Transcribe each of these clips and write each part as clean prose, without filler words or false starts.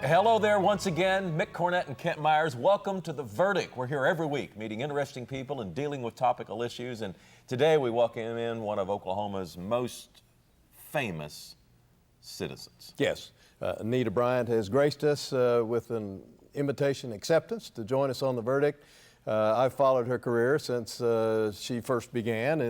Hello there once again. Mick Cornett and Kent Myers. Welcome to The Verdict. We're here every week meeting interesting people and dealing with topical issues. And today we welcome in one of Oklahoma's most famous citizens. Yes, Anita Bryant has graced us with an invitation acceptance to join us on The Verdict. I've followed her career since she first began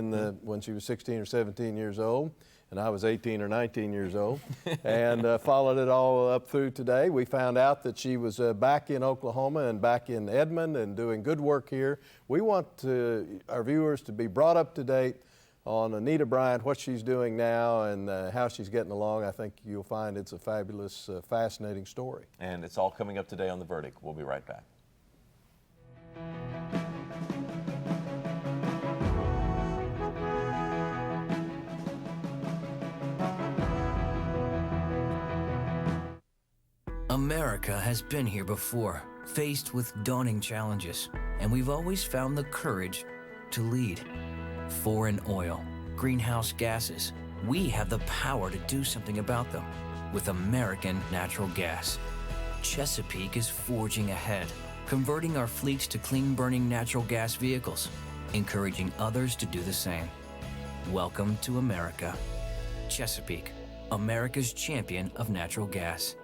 when she was 16 or 17 years old, and I was 18 or 19 years old, and followed it all up through today. We found out that she was back in Oklahoma and back in Edmond and doing good work here. We want our viewers to be brought up to date on Anita Bryant, what she's doing now and how she's getting along. I think you'll find it's a fabulous, fascinating story. And it's all coming up today on The Verdict. We'll be right back. America has been here before, faced with daunting challenges, and we've always found the courage to lead. Foreign oil, greenhouse gases, we have the power to do something about them with American natural gas. Chesapeake is forging ahead, converting our fleets to clean-burning natural gas vehicles, encouraging others to do the same. Welcome to America. Chesapeake, America's champion of natural gas.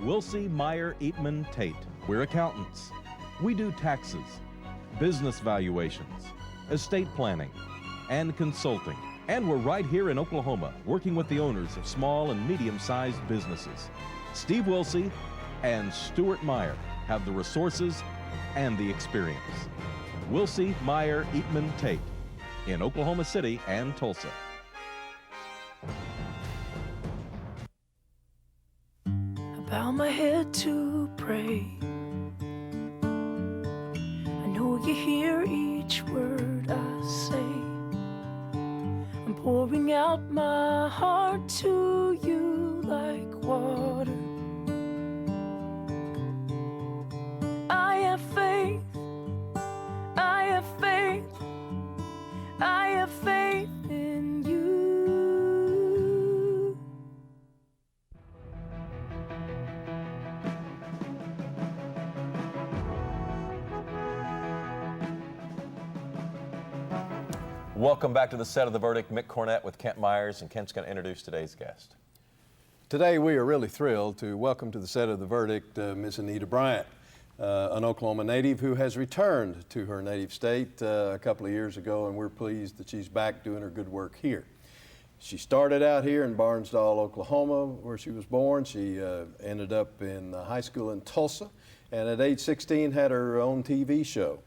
Wilsey, Meyer, Eatman, Tate. We're accountants. We do taxes, business valuations, estate planning, and consulting. And we're right here in Oklahoma, working with the owners of small and medium-sized businesses. Steve Wilsey and Stuart Meyer have the resources and the experience. Wilsey, Meyer, Eatman, Tate in Oklahoma City and Tulsa. Bow my head to pray. I know you hear each word I say. I'm pouring out my heart to you like water. I have faith, I have faith, I have faith in you. Welcome back to the set of The Verdict. Mick Cornett with Kent Myers, and Kent's going to introduce today's guest. Today we are really thrilled to welcome to the set of The Verdict Miss Anita Bryant, an Oklahoma native who has returned to her native state a couple of years ago, and we're pleased that she's back doing her good work here. She started out here in Barnsdall, Oklahoma, where she was born. She ended up in high school in Tulsa, and at age 16 had her own TV show.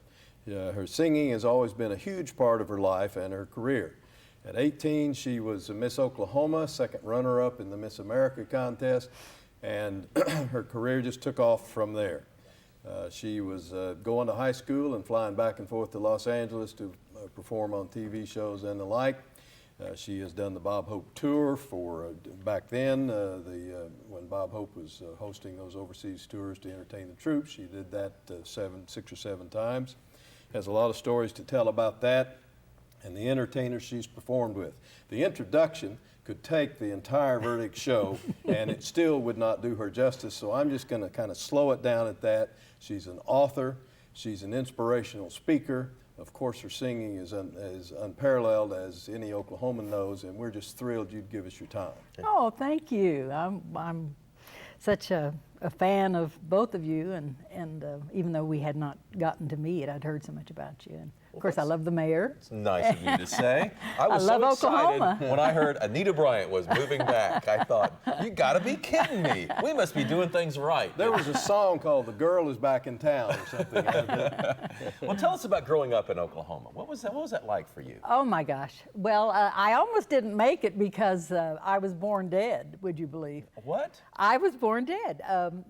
Her singing has always been a huge part of her life and her career. At 18, she was a Miss Oklahoma, second runner-up in the Miss America contest, and her career just took off from there. She was going to high school and flying back and forth to Los Angeles to perform on TV shows and the like. She has done the Bob Hope tour for back then, when Bob Hope was hosting those overseas tours to entertain the troops. She did that 6 or 7 times. Has a lot of stories to tell about that and the entertainers she's performed with. The introduction could take the entire Verdict show and it still would not do her justice, so I'm just going to kind of slow it down at that. She's an author, she's an inspirational speaker. Of course, her singing is unparalleled, as any Oklahoman knows, and we're just thrilled you'd give us your time. Oh, thank you. I'm such a a fan of both of you, and even though we had not gotten to meet, I'd heard so much about you. And of course, I love the mayor. It's nice of you to say. I was love so excited Oklahoma. when I heard Anita Bryant was moving back. I thought, you got to be kidding me. We must be doing things right. There was a song called "The Girl Is Back in Town" or something. Well, tell us about growing up in Oklahoma. What was that like for you? Oh my gosh. Well, I almost didn't make it because I was born dead, would you believe? What? I was born dead.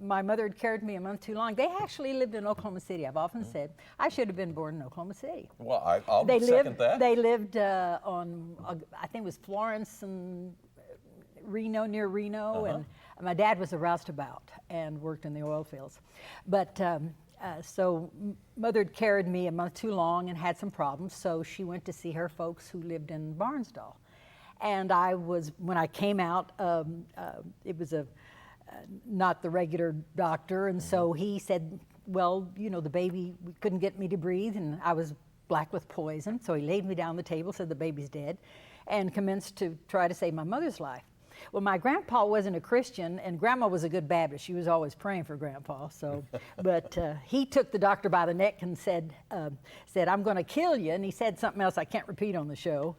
My mother had carried me a month too long. They actually lived in Oklahoma City. I've often said I should have been born in Oklahoma City. Well, I'll second that. They lived on, I think it was Florence and Reno, near Reno, and my dad was a roustabout and worked in the oil fields. But so mother had carried me a month too long and had some problems, so she went to see her folks who lived in Barnesdall. And when I came out, it was not the regular doctor, and so he said, well, you know, the baby couldn't get me to breathe, and I was black with poison, so he laid me down on the table, said the baby's dead, and commenced to try to save my mother's life. Well, my grandpa wasn't a Christian, and Grandma was a good Baptist. She was always praying for Grandpa. So, but he took the doctor by the neck and said, "I'm going to kill you." And he said something else I can't repeat on the show.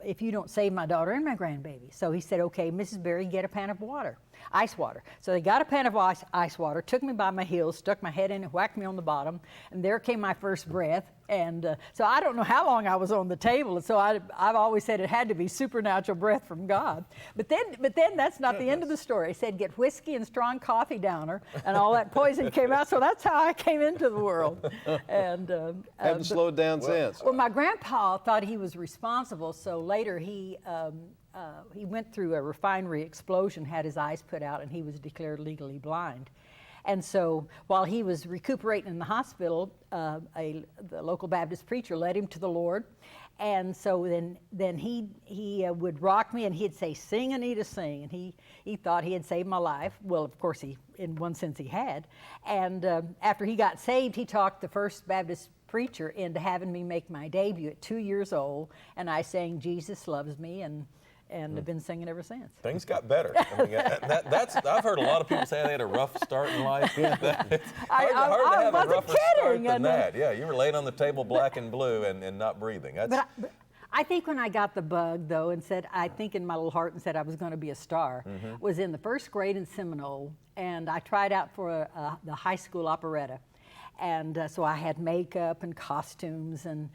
If you don't save my daughter and my grandbaby. So he said, "Okay, Mrs. Berry, get a pan of water, ice water." So they got a pan of ice water, took me by my heels, stuck my head in it, whacked me on the bottom, and there came my first breath. And so I don't know how long I was on the table, and so I've always said it had to be supernatural breath from God. But then that's not the end of the story. He said, get whiskey and strong coffee down her, and all that poison came out. So that's how I came into the world. And haven't slowed down since. Well, my grandpa thought he was responsible, so later he went through a refinery explosion, had his eyes put out, and he was declared legally blind. And so while he was recuperating in the hospital, the local Baptist preacher led him to the Lord. And so then he would rock me and he'd say, "Sing, Anita, sing." And he thought he had saved my life. Well, of course, in one sense he had. And after he got saved, he talked the First Baptist preacher into having me make my debut at 2 years old. And I sang "Jesus Loves Me," and have been singing ever since. Things got better. I mean, I've heard a lot of people say they had a rough start in life. It's hard to have a rougher start than that. Yeah, you were laying on the table black and blue and not breathing. But I think when I got the bug, though, and said, I think in my little heart and said I was going to be a star, was in the first grade in Seminole, and I tried out for the high school operetta. And so I had makeup and costumes and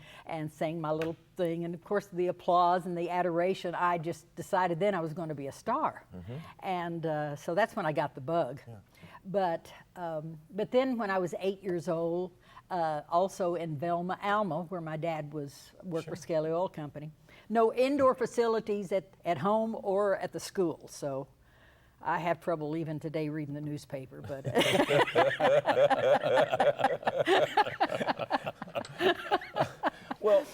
sang my little thing. And of course, the applause and the adoration, I just decided then I was going to be a star. And so that's when I got the bug. Yeah. But then when I was 8 years old, also in Velma, Alma, where my dad worked for Skelly Oil Company, no indoor facilities at home or at the school. So I have trouble even today reading the newspaper, but. Well,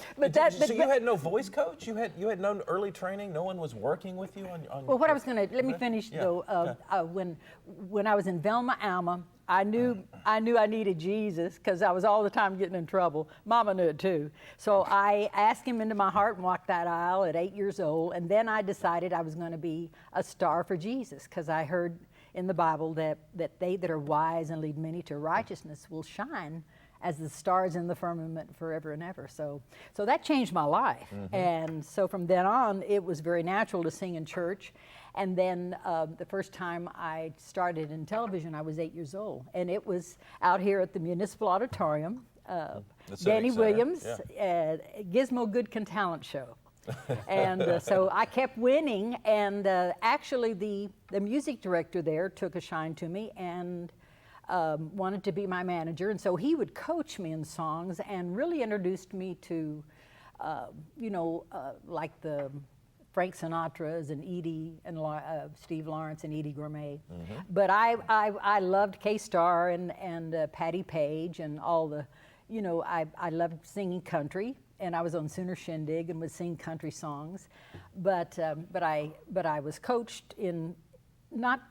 so you had no voice coach? You had no early training? No one was working with you on Well, what I was going to, let me finish though. When I was in Velma, Alma, I knew I needed Jesus because I was all the time getting in trouble. Mama knew it too. So I asked him into my heart and walked that aisle at 8 years old. And then I decided I was going to be a star for Jesus because I heard in the Bible that they that are wise and lead many to righteousness will shine as the stars in the firmament forever and ever. So that changed my life. And so from then on, it was very natural to sing in church. And then the first time I started in television, I was 8 years old. And it was out here at the Municipal Auditorium, Danny Williams, Gizmo Goodkin Talent Show. And so I kept winning, and actually the music director there took a shine to me and wanted to be my manager, and so he would coach me in songs and really introduced me to, like the Frank Sinatra's and Edie and Steve Lawrence and Edie Gourmet. But I loved K-Star and Patty Page and all the, I loved singing country, and I was on Sooner Shindig and would sing country songs, but I was coached in not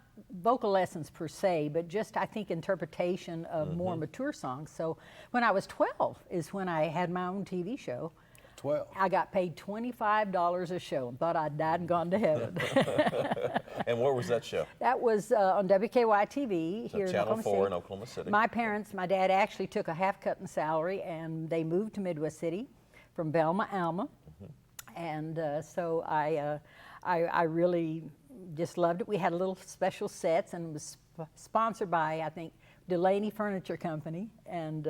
vocal lessons per se, but just I think interpretation of more mature songs. So when I was 12 is when I had my own TV show. 12. I got paid $25 a show and thought I'd died and gone to heaven. And where was that show? That was on WKY-TV So here in Channel Oklahoma 4 City. in Oklahoma City. My dad actually took a half cut in salary, and they moved to Midwest City from Belma, Alma. And so I really just loved it. We had little special sets, and it was sponsored by, I think, Delaney Furniture Company. And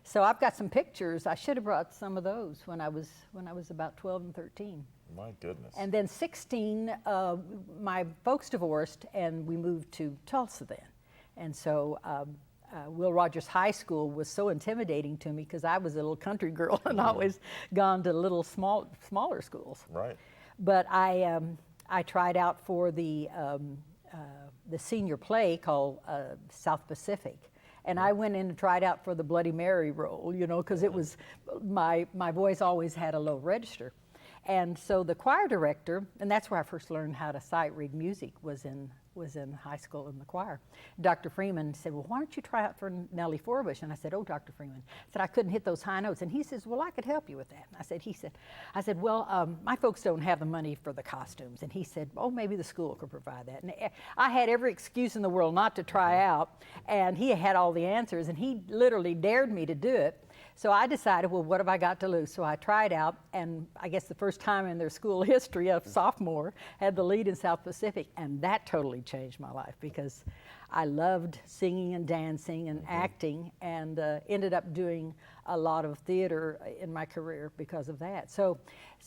so I've got some pictures. I should have brought some of those when I was about 12 and 13. My goodness. And then 16, my folks divorced, and we moved to Tulsa then. And so Will Rogers High School was so intimidating to me because I was a little country girl and always gone to little smaller schools. Right. But I tried out for the senior play called South Pacific. And I went in and tried out for the Bloody Mary role, you know, because it was, my voice always had a low register. And so the choir director, and that's where I first learned how to sight read music, was in high school in the choir. Dr. Freeman said, well, why don't you try out for Nellie Forbush? And I said, oh, Dr. Freeman. I said, I couldn't hit those high notes. And he says, well, I could help you with that. And I said, well, my folks don't have the money for the costumes. And he said, oh, maybe the school could provide that. And I had every excuse in the world not to try out, and he had all the answers, and he literally dared me to do it. So I decided, well, what have I got to lose? So I tried out, and I guess the first time in their school history, a sophomore had the lead in South Pacific, and that totally changed my life because I loved singing and dancing and acting, and ended up doing a lot of theater in my career because of that. So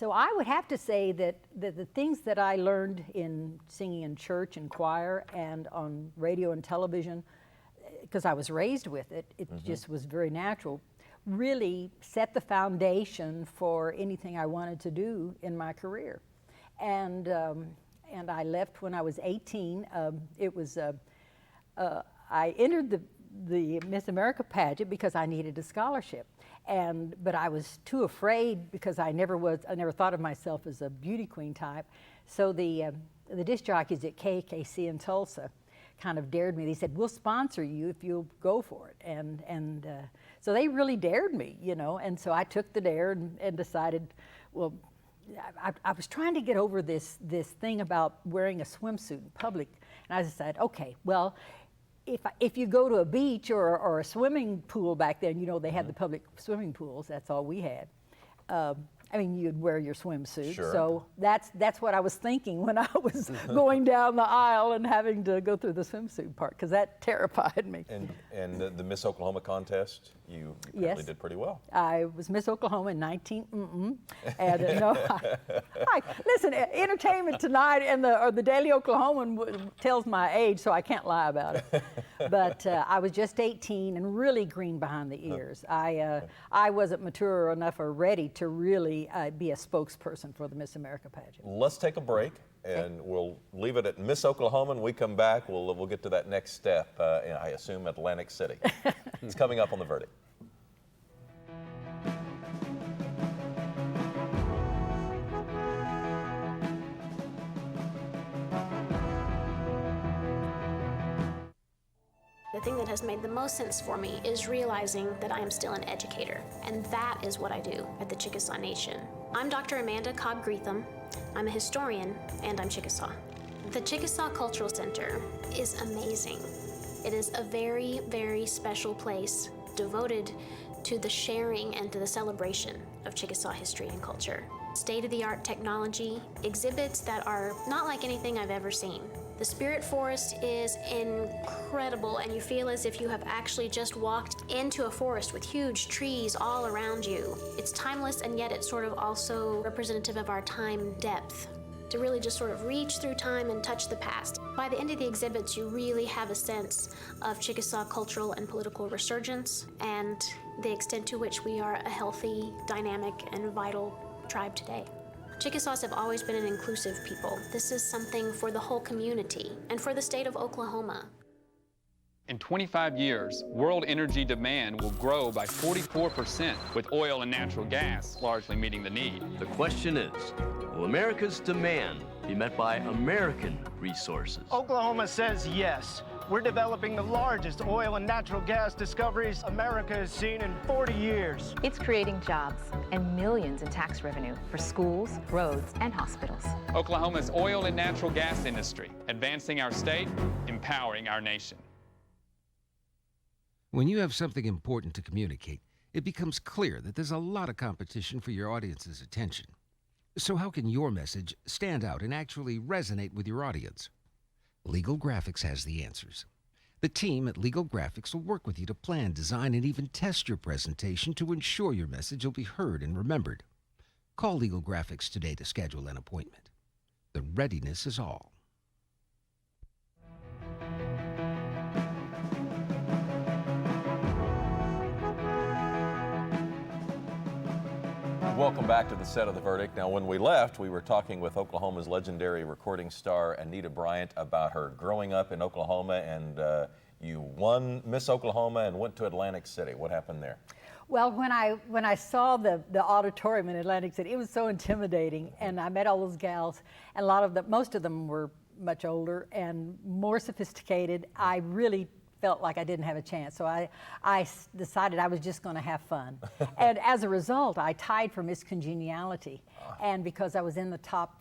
I would have to say that the things that I learned in singing in church and choir and on radio and television, because I was raised with it, it just was very natural, really set the foundation for anything I wanted to do in my career. And I left when I was 18. I entered the Miss America pageant because I needed a scholarship. But I was too afraid because I never thought of myself as a beauty queen type. So the disc jockeys at KKC in Tulsa kind of dared me. They said, we'll sponsor you if you'll go for it. So they really dared me, you know, and so I took the dare and decided, well, I was trying to get over this thing about wearing a swimsuit in public, and I decided, okay, well, if you go to a beach or a swimming pool back then, you know, they had the public swimming pools, that's all we had. I mean, you'd wear your swimsuit. Sure. So that's what I was thinking when I was going down the aisle and having to go through the swimsuit part, because that terrified me. And the Miss Oklahoma contest, you apparently did pretty well. I was Miss Oklahoma in 19, and listen, Entertainment Tonight and the Daily Oklahoman tells my age, so I can't lie about it. But I was just 18 and really green behind the ears. I wasn't mature enough or ready to really be a spokesperson for the Miss America pageant. Let's take a break, and we'll leave it at Miss Oklahoma. When we come back, we'll get to that next step, I assume Atlantic City. It's coming up on The Verdict. The thing that has made the most sense for me is realizing that I am still an educator, and that is what I do at the Chickasaw Nation. I'm Dr. Amanda Cobb-Greetham. I'm a historian, and I'm Chickasaw. The Chickasaw Cultural Center is amazing. It is a very, very special place devoted to the sharing and to the celebration of Chickasaw history and culture. State-of-the-art technology, exhibits that are not like anything I've ever seen. The Spirit Forest is incredible, and you feel as if you have actually just walked into a forest with huge trees all around you. It's timeless, and yet it's sort of also representative of our time depth, to really just sort of reach through time and touch the past. By the end of the exhibits, you really have a sense of Chickasaw cultural and political resurgence, and the extent to which we are a healthy, dynamic, and vital tribe today. Chickasaws have always been an inclusive people. This is something for the whole community and for the state of Oklahoma. In 25 years, world energy demand will grow by 44%, with oil and natural gas largely meeting the need. The question is, will America's demand be met by American resources. Oklahoma says yes. We're developing the largest oil and natural gas discoveries America has seen in 40 years. It's creating jobs and millions in tax revenue for schools, roads, and hospitals. Oklahoma's oil and natural gas industry, advancing our state, empowering our nation. When you have something important to communicate, it becomes clear that there's a lot of competition for your audience's attention. So how can your message stand out and actually resonate with your audience? Legal Graphics has the answers. The team at Legal Graphics will work with you to plan, design, and even test your presentation to ensure your message will be heard and remembered. Call Legal Graphics today to schedule an appointment. The readiness is all. Welcome back to the set of The Verdict. Now, when we left, we were talking with Oklahoma's legendary recording star, Anita Bryant, about her growing up in Oklahoma, and you won Miss Oklahoma and went to Atlantic City. What happened there? Well, when I saw the auditorium in Atlantic City, it was so intimidating, and I met all those gals, and most of them were much older and more sophisticated. I really felt like I didn't have a chance, so I decided I was just going to have fun. And as a result, I tied for Miss Congeniality, and because I was in the top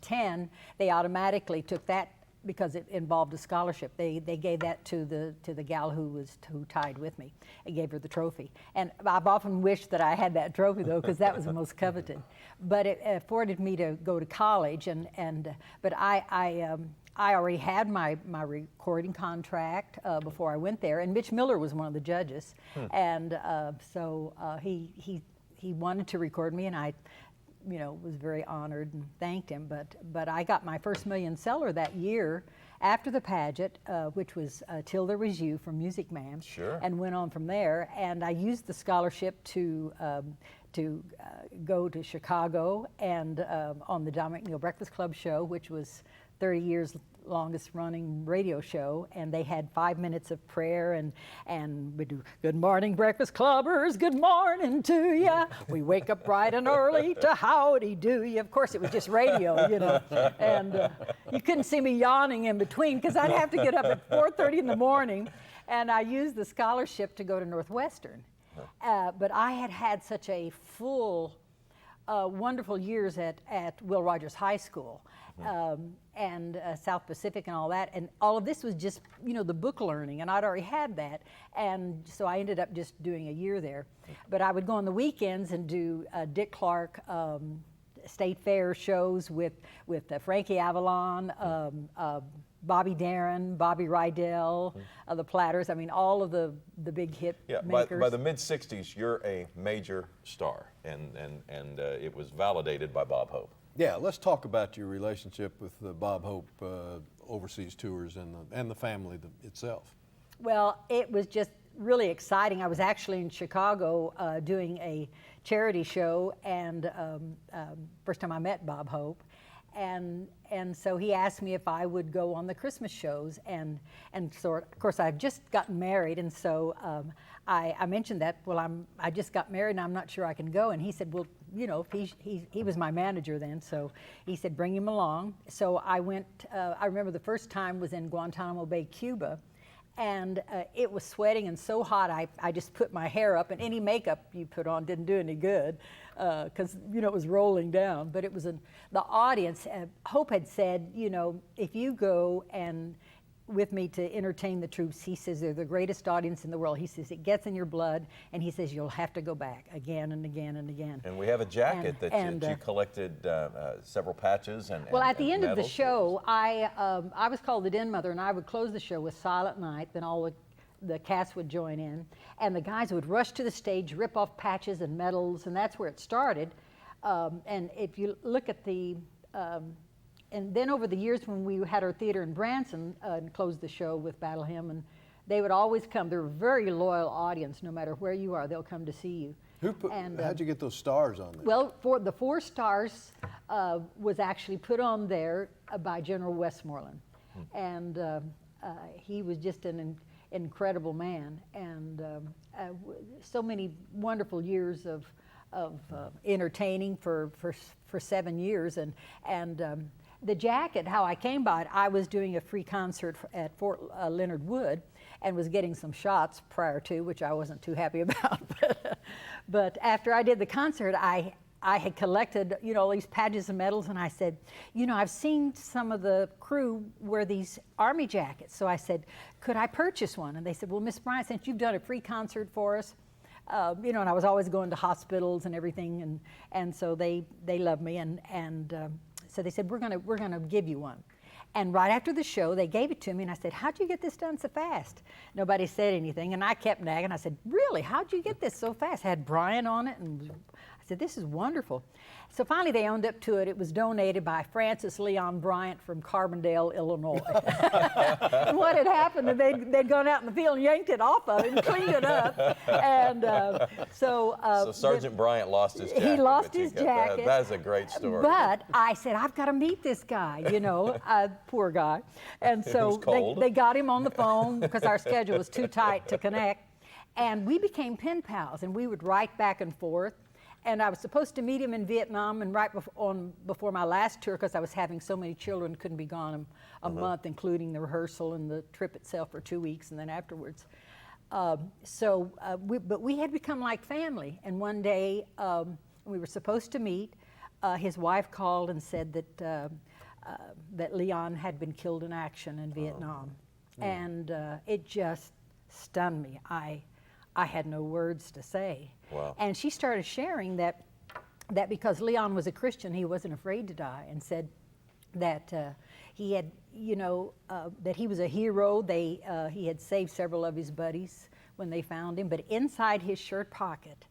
10, they automatically took that because it involved a scholarship. They gave that to the gal who tied with me and gave her the trophy. And I've often wished that I had that trophy though, because that was the most coveted. But it afforded me to go to college, but I already had my recording contract before I went there, and Mitch Miller was one of the judges, and so he wanted to record me, and I, was very honored and thanked him. But I got my first million seller that year after the pageant, which was Till There Was You from Music Man, Sure. and went on from there. And I used the scholarship to go to Chicago and on the Dominic Neal Breakfast Club show, which was 30 years longest running radio show, and they had 5 minutes of prayer, and we do good morning breakfast clubbers, good morning to ya, we wake up bright and early to howdy do ya. Of course it was just radio, and you couldn't see me yawning in between because I'd have to get up at 4:30 in the morning, and I used the scholarship to go to Northwestern. But I had such a full wonderful years at Will Rogers High School, and South Pacific and all that, and all of this was just the book learning, and I'd already had that, and so I ended up just doing a year there. But I would go on the weekends and do Dick Clark State Fair shows with Frankie Avalon, Bobby Darin, Bobby Rydell, the Platters. I mean, all of the big hit makers. By the mid-'60s, you're a major star, and it was validated by Bob Hope. Yeah, let's talk about your relationship with Bob Hope overseas tours and the family itself. Well, it was just really exciting. I was actually in Chicago doing a charity show, and first time I met Bob Hope. And so he asked me if I would go on the Christmas shows, and so of course I've just gotten married, and so I mentioned that. Well, I just got married and I'm not sure I can go, and he said, well, he was my manager then, so he said bring him along. So I went. I remember the first time was in Guantanamo Bay, Cuba. And it was sweating and so hot, I just put my hair up, and any makeup you put on didn't do any good because, it was rolling down. But it was the audience. Hope had said, if you go and with me to entertain the troops, he says they're the greatest audience in the world. He says it gets in your blood, and he says you'll have to go back again and again and again. And we have a jacket that you collected several patches and well, at the end medals. of the show, I was called the Den Mother, and I would close the show with Silent Night. Then all the cast would join in, and the guys would rush to the stage, rip off patches and medals, and that's where it started. And if you look at the and then over the years when we had our theater in Branson and closed the show with Battle Hymn, and they would always come. They're a very loyal audience. No matter where you are, they'll come to see you. How'd you get those stars on there? Well, the 4 stars was actually put on there by General Westmoreland. And he was just an incredible man. And so many wonderful years of entertaining for 7 years, and the jacket, how I came by it, I was doing a free concert at Fort Leonard Wood, and was getting some shots prior to, which I wasn't too happy about. But after I did the concert, I had collected, all these patches of medals, and I said, I've seen some of the crew wear these Army jackets. So I said, could I purchase one? And they said, well, Miss Bryant, since you've done a free concert for us, and I was always going to hospitals and everything, and so they loved me, and so they said, we're gonna give you one. And right after the show, they gave it to me, and I said, how'd you get this done so fast? Nobody said anything, and I kept nagging. I said, really, how'd you get this so fast? It had Brian on it, and I said, this is wonderful. So finally, they owned up to it. It was donated by Francis Leon Bryant from Carbondale, Illinois. And what had happened, they'd gone out in the field and yanked it off of it and cleaned it up. And so Sergeant Bryant lost his jacket. He lost his jacket. That is a great story. But I said, I've got to meet this guy, poor guy. And so they got him on the phone because our schedule was too tight to connect. And we became pen pals, and we would write back and forth. And I was supposed to meet him in Vietnam, and right before my last tour, because I was having so many children, couldn't be gone a month, including the rehearsal and the trip itself for 2 weeks, and then afterwards. But we had become like family. And one day we were supposed to meet. His wife called and said that Leon had been killed in action in Vietnam, and it just stunned me. I had no words to say. Wow. And she started sharing that because Leon was a Christian, he wasn't afraid to die, and said that he had, that he was a hero. He had saved several of his buddies when they found him, but inside his shirt pocket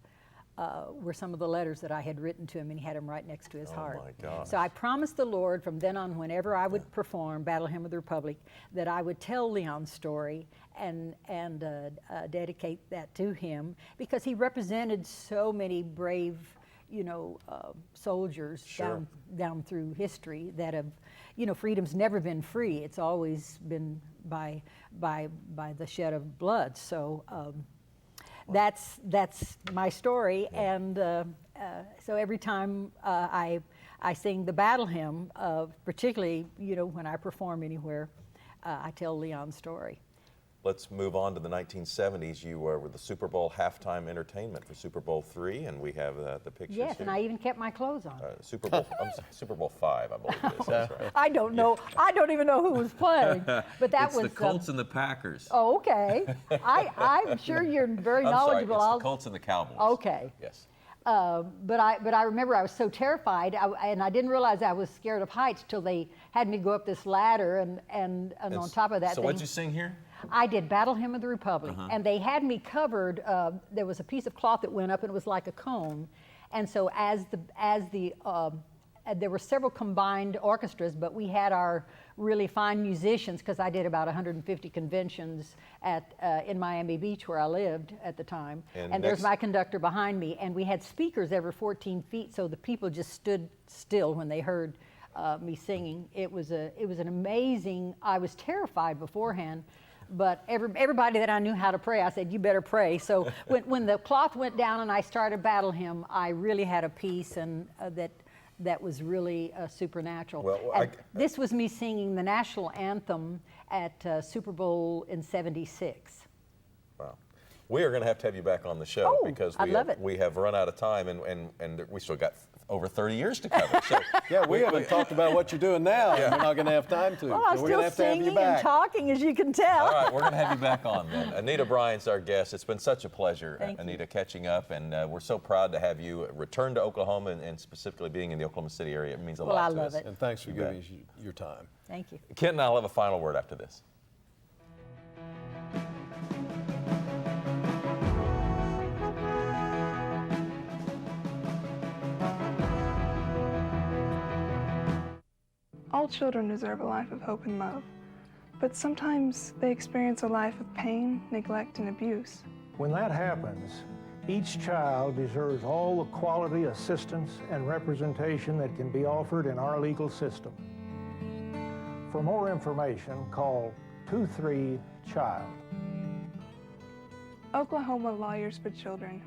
were some of the letters that I had written to him, and he had them right next to his heart. Oh my gosh. So I promised the Lord from then on, whenever I would perform Battle Hymn of the Republic, that I would tell Leon's story and dedicate that to him, because he represented so many brave, soldiers down through history that have, freedom's never been free. It's always been by the shed of blood. So. That's my story, and so every time I sing the battle hymn, particularly when I perform anywhere, I tell Leon's story. Let's move on to the 1970s. You were the Super Bowl halftime entertainment for Super Bowl III, and we have the pictures Yes, here. and I even kept my clothes on. Super Bowl V, I believe it is. That's right. I don't know. I don't even know who was playing, but that it's was the Colts and the Packers. Oh, okay. I'm sure you're very knowledgeable. Sorry, it's the Colts and the Cowboys. Okay. Yes. But I remember I was so terrified, and I didn't realize I was scared of heights till they had me go up this ladder, and on top of that. So what'd you sing here? I did Battle Hymn of the Republic, and they had me covered. There was a piece of cloth that went up, and it was like a cone. And so there were several combined orchestras, but we had our really fine musicians, because I did about 150 conventions in Miami Beach, where I lived at the time. And there's my conductor behind me, and we had speakers every 14 feet, so the people just stood still when they heard me singing. It was an amazing. I was terrified beforehand. But everybody that I knew how to pray, I said, you better pray. So when the cloth went down and I started Battle Hymn, I really had a peace, and that was really supernatural. Well, this was me singing the national anthem at Super Bowl in '76. Wow. We are going to have you back on the show, because we have run out of time, and we still got over 30 years to cover. So yeah, we haven't talked about what you're doing now, and we're not going to have time to. Well, I'm so we're still going to have singing you back. and talking, as you can tell. All right, we're going to have you back on then. Anita Bryant's our guest. It's been such a pleasure, Anita, catching up, and we're so proud to have you return to Oklahoma, and specifically being in the Oklahoma City area. It means a lot to us. Well, I love it. And thanks for giving us your time. Thank you. Kent and I'll have a final word after this. All children deserve a life of hope and love, but sometimes they experience a life of pain, neglect, and abuse. When that happens, each child deserves all the quality assistance and representation that can be offered in our legal system. For more information, call 23-CHILD. Oklahoma Lawyers for Children,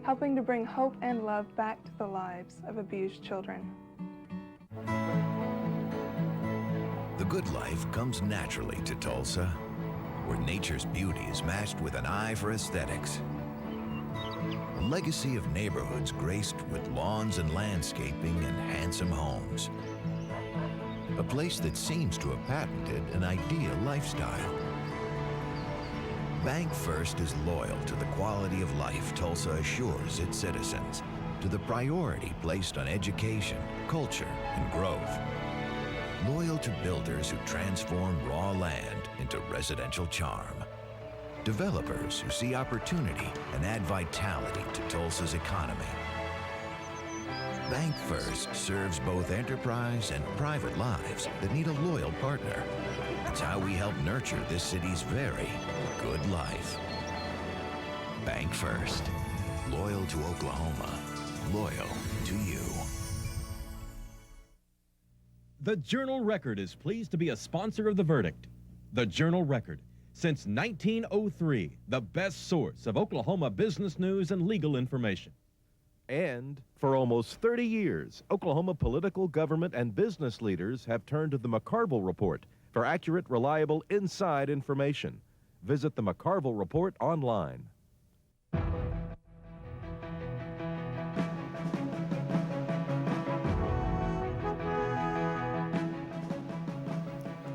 helping to bring hope and love back to the lives of abused children. The good life comes naturally to Tulsa, where nature's beauty is matched with an eye for aesthetics. A legacy of neighborhoods graced with lawns and landscaping and handsome homes. A place that seems to have patented an ideal lifestyle. Bank First is loyal to the quality of life Tulsa assures its citizens, to the priority placed on education, culture, and growth. Loyal to builders who transform raw land into residential charm. Developers who see opportunity and add vitality to Tulsa's economy. Bank First serves both enterprise and private lives that need a loyal partner. It's how we help nurture this city's very good life. Bank First. Loyal to Oklahoma. Loyal to you. The Journal-Record is pleased to be a sponsor of The Verdict. The Journal-Record, since 1903, the best source of Oklahoma business news and legal information. And for almost 30 years, Oklahoma political, government, and business leaders have turned to the McCarville Report for accurate, reliable, inside information. Visit the McCarville Report online.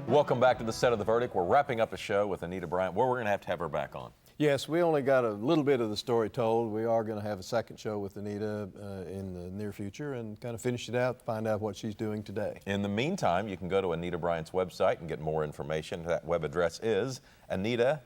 Welcome back to the set of The Verdict. We're wrapping up a show with Anita Bryant. Well, we're going to have her back on. Yes, we only got a little bit of the story told. We are going to have a second show with Anita in the near future and kind of finish it out, find out what she's doing today. In the meantime, you can go to Anita Bryant's website and get more information. That web address is anitabmi.org.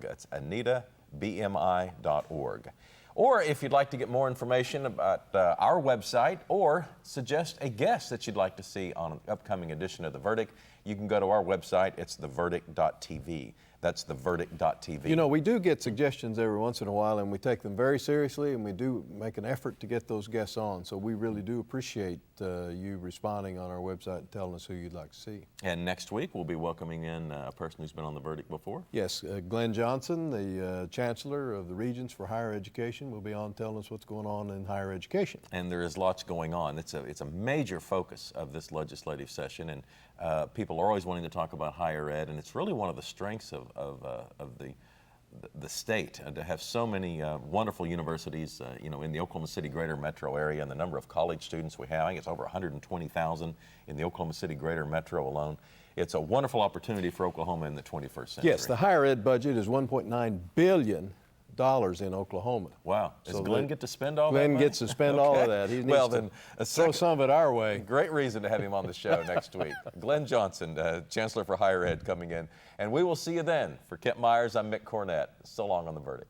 That's anitabmi.org. Or if you'd like to get more information about our website or suggest a guest that you'd like to see on an upcoming edition of The Verdict, you can go to our website. It's theverdict.tv. That's theverdict.tv. You know, we do get suggestions every once in a while, and we take them very seriously, and we do make an effort to get those guests on. So we really do appreciate you responding on our website and telling us who you'd like to see. And next week, we'll be welcoming in a person who's been on The Verdict before. Yes, Glenn Johnson, the Chancellor of the Regents for Higher Education, will be on telling us what's going on in higher education. And there is lots going on. It's a major focus of this legislative session, and people are always wanting to talk about higher ed, and it's really one of the strengths of the state, to have so many wonderful universities, in the Oklahoma City greater metro area, and the number of college students we have. I think it's over 120,000 in the Oklahoma City greater metro alone. It's a wonderful opportunity for Oklahoma in the 21st century. Yes, the higher ed budget is $1.9 billion in Oklahoma. Wow. Does Glenn get to spend all that Glenn money? gets to spend all of that. He needs to throw some of it our way. Great reason to have him on the show next week. Glenn Johnson, Chancellor for Higher Ed, coming in. And we will see you then. For Kent Myers, I'm Mick Cornett. So long on The Verdict.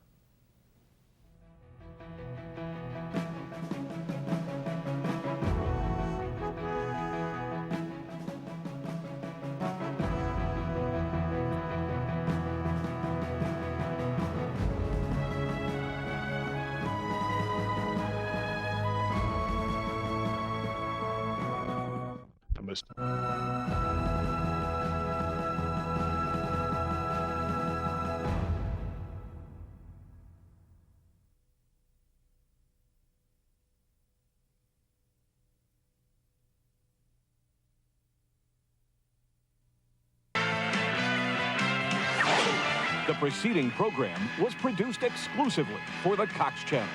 The preceding program was produced exclusively for the Cox Channel.